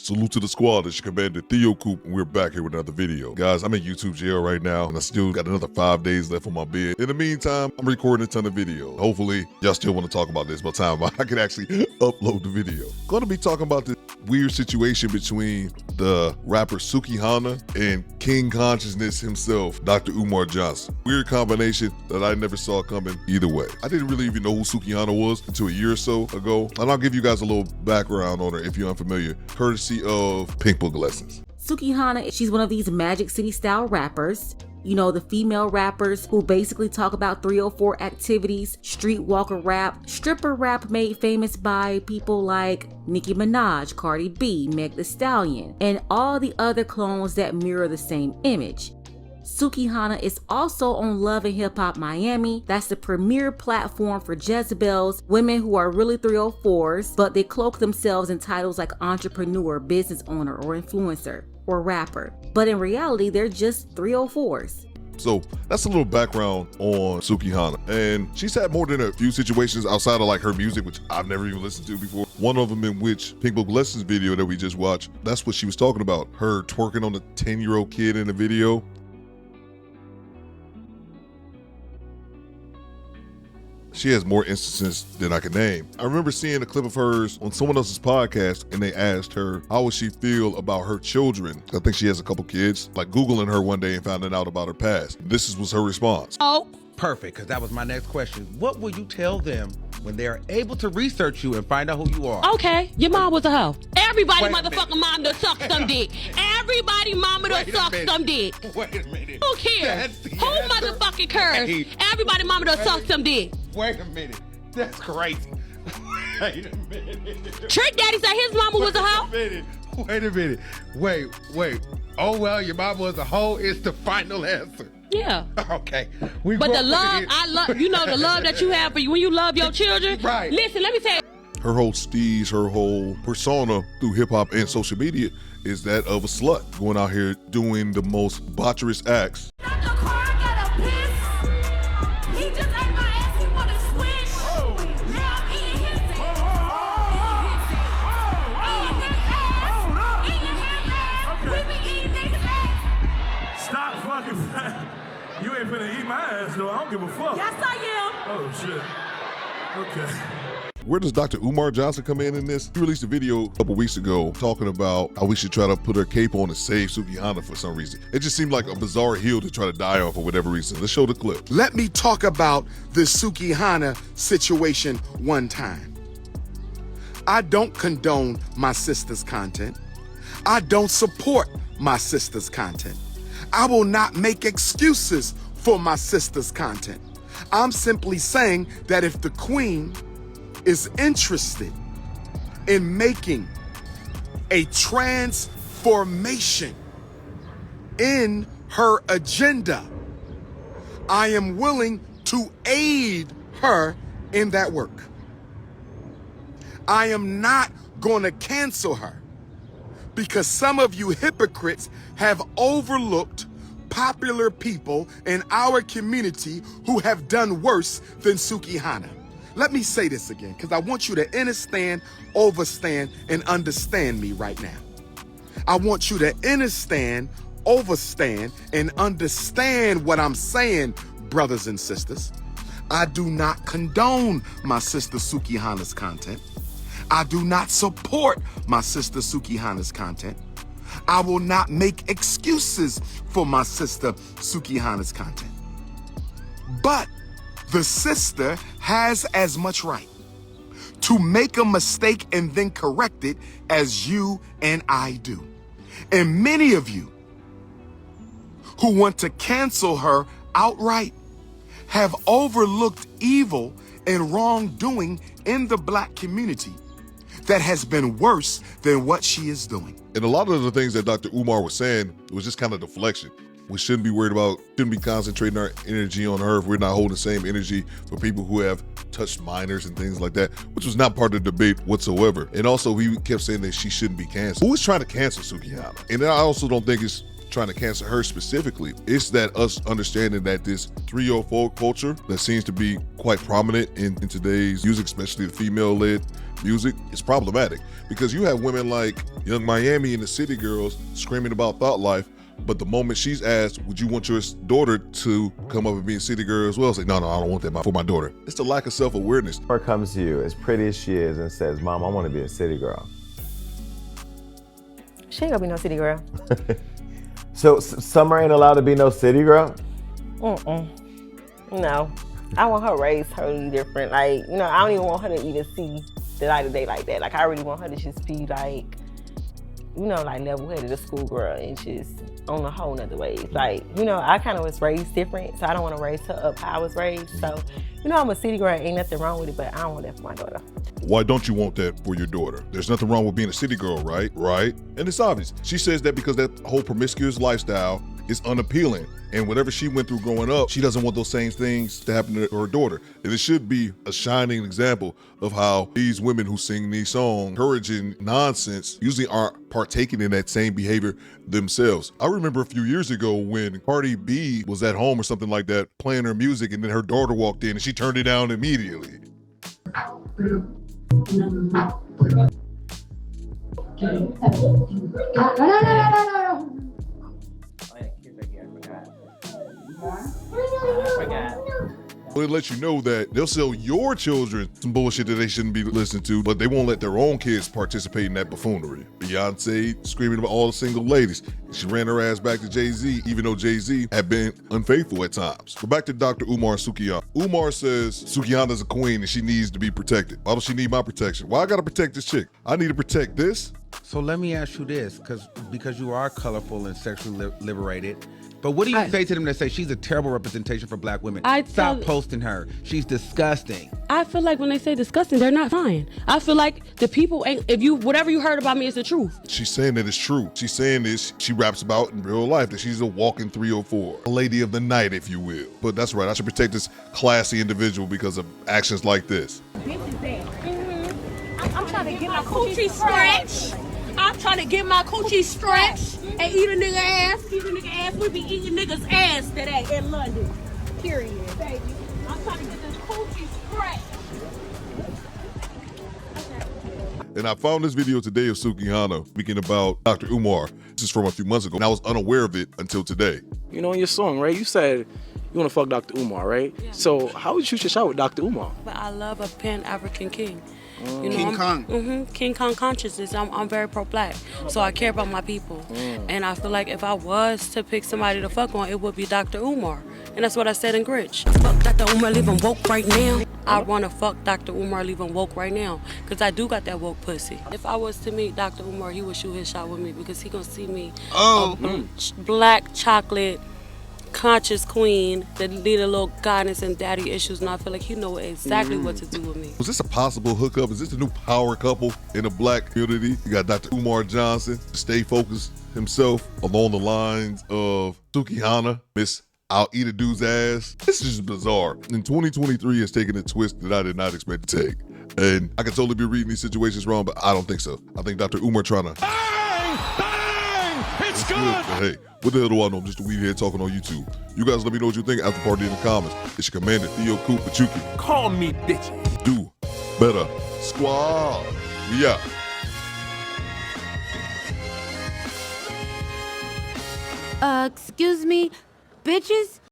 Salute to the squad. It's your commander Theo Coop, and we're back here with another video. Guys, I'm in YouTube jail right now, and I still got another 5 days left on my bid. In the meantime, I'm recording a ton of videos. Hopefully, y'all still want to talk about this by the time I can actually upload the video. Going to be talking about this weird situation between the rapper Sukihana and King Consciousness himself, Dr. Umar Johnson. Weird combination that I never saw coming either way. I didn't really even know who Sukihana was until a year or so ago, and I'll give you guys a little background on her if you're unfamiliar, courtesy of Pink Book Lessons. Sukihana, she's one of these Magic City style rappers. You know, the female rappers who basically talk about 304 activities, streetwalker rap, stripper rap made famous by people like Nicki Minaj, Cardi B, Meg Thee Stallion, and all the other clones that mirror the same image. Sukihana is also on Love and Hip Hop Miami. That's the premier platform for Jezebels, women who are really 304s, but they cloak themselves in titles like entrepreneur, business owner, or influencer, or rapper. But in reality, they're just 304s. So that's a little background on Sukihana. And she's had more than a few situations outside of like her music, which I've never even listened to before. One of them in which Pink Book Lessons video that we just watched, that's what she was talking about. Her twerking on a 10-year-old kid in the video. She has more instances than I can name. I remember seeing a clip of hers on someone else's podcast, and they asked her, how would she feel about her children? I think she has a couple kids, like Googling her one day and finding out about her past. This was her response. Oh, perfect, because that was my next question. What will you tell them when they are able to research you and find out who you are? Okay, your mom was a hoe. Everybody Wait a motherfucking minute. mom done sucked some dick. Everybody mama done Wait a sucked minute. some dick. Wait a minute. Who cares? That's the Who answer. motherfucking cares? Wait. Everybody mama done sucked some dick. Wait a minute. That's crazy. Wait a minute. Trick Daddy said his mama was a hoe. Wait a minute. Wait. Oh, well, your mama was a hoe is the final answer. Yeah. Okay. But the love, I love, you know, the love that you have for you when you love your children. Right. Listen, let me tell you. Her whole steez, her whole persona through hip hop and social media is that of a slut, going out here doing the most botcherous acts. Dr. Carr got a piss. He just ate my ass. He want to switch. Now I'm eating his ass. Eating his ass. We be eating niggas' ass. Stop fucking. You ain't finna eat my ass though. I don't give a fuck. Yes, I am. Oh shit. Okay. Where does Dr. Umar Johnson come in this? He released a video a couple weeks ago talking about how we should try to put her cape on and save Sukihana for some reason. It just seemed like a bizarre hill to try to die on for whatever reason. Let's show the clip. Let me talk about the Sukihana situation one time. I don't condone my sister's content. I don't support my sister's content. I will not make excuses for my sister's content. I'm simply saying that if the queen is interested in making a transformation in her agenda, I am willing to aid her in that work. I am not going to cancel her because some of you hypocrites have overlooked popular people in our community who have done worse than Sukihana. Let me say this again, because I want you to understand, overstand, and understand me right now. I want you to understand, overstand, and understand what I'm saying, brothers and sisters. I do not condone my sister Sukihana's content. I do not support my sister Sukihana's content. I will not make excuses for my sister Sukihana's content. But the sister has as much right to make a mistake and then correct it as you and I do. And many of you who want to cancel her outright have overlooked evil and wrongdoing in the black community that has been worse than what she is doing. And a lot of the things that Dr. Umar was saying was just kind of deflection. We shouldn't be worried about, shouldn't be concentrating our energy on her if we're not holding the same energy for people who have touched minors and things like that, which was not part of the debate whatsoever. And also, he kept saying that she shouldn't be canceled. Who is trying to cancel Sukihana? And I also don't think it's trying to cancel her specifically. It's that us understanding that this 304 culture that seems to be quite prominent in today's music, especially the female-led music, is problematic. Because you have women like Young Miami and the City Girls screaming about thought life, but the moment she's asked, would you want your daughter to come up and be a city girl as well? Say, no, I don't want that for my daughter. It's the lack of self-awareness. Her comes to you, as pretty as she is, and says, Mom, I want to be a city girl. She ain't gonna be no city girl. So Summer ain't allowed to be no city girl? No. I want her raised totally different. Like, you know, I don't even want her to even see the light of day like that. Like, I really want her to just be like, you know, like level-headed, a schoolgirl, and just on a whole nother wave. Like, you know, I kind of was raised different, so I don't want to raise her up how I was raised. So, you know, I'm a city girl, ain't nothing wrong with it, but I don't want that for my daughter. Why don't you want that for your daughter? There's nothing wrong with being a city girl, right? Right? And it's obvious. She says that because that whole promiscuous lifestyle is unappealing. And whatever she went through growing up, she doesn't want those same things to happen to her daughter. And it should be a shining example of how these women who sing these songs, encouraging nonsense, usually aren't partaking in that same behavior themselves. I remember a few years ago when Cardi B was at home or something like that, playing her music, and then her daughter walked in and she turned it down immediately. Well, it lets you know that they'll sell your children some bullshit that they shouldn't be listening to, but they won't let their own kids participate in that buffoonery. Beyonce screaming about all the single ladies. She ran her ass back to Jay-Z, even though Jay-Z had been unfaithful at times. But back to Dr. Umar and Sukihana. Umar says Sukihana's a queen and she needs to be protected. Why does she need my protection? Why I gotta protect this chick? I need to protect this? So let me ask you this, because you are colorful and sexually liberated. But what do you say to them that say she's a terrible representation for black women? Stop posting her. She's disgusting. I feel like when they say disgusting, they're not fine. I feel like the people ain't, whatever you heard about me is the truth. She's saying that it's true. She's saying this, she raps about in real life, that she's a walking 304. A lady of the night, if you will. But that's right, I should protect this classy individual because of actions like this. I'm trying to get my coochie stretched. I'm trying to get my coochie stretched and eat a nigga ass. We be eating niggas ass today in London. Period, baby. I'm trying to get this coochie stretched. And I found this video today of Sukihana speaking about Dr. Umar. This is from a few months ago, and I was unaware of it until today. You know, in your song, right, you said you want to fuck Dr. Umar, right? Yeah. So how would you shoot your shot with Dr. Umar? But I love a Pan-African king. You know, King Kong. King Kong consciousness. I'm very pro-black, so I care about my people. And I feel like if I was to pick somebody to fuck on, it would be Dr. Umar. And that's what I said in Grinch. Fuck Dr. Umar, leave him woke right now. I want to fuck Dr. Umar, leave him woke right now, because I do got that woke pussy. If I was to meet Dr. Umar, he would shoot his shot with me, because he gonna see me black chocolate conscious queen that need a little guidance and daddy issues, and I feel like he know exactly what to do with me. Was this a possible hookup? Is this the new power couple in the black community? You got Dr. Umar Johnson, stay focused himself along the lines of Sukihana, Miss I'll eat a dude's ass. This is just bizarre. And 2023 is taking a twist that I did not expect to take. And I could totally be reading these situations wrong, but I don't think so. I think Dr. Umar trying to... It's good! But hey, what the hell do I know? I'm just a weed head talking on YouTube. You guys let me know what you think after party in the comments. It's your commander, Theo Coop, but you can Call me bitch. do better. Squad. We out. Excuse me, bitches?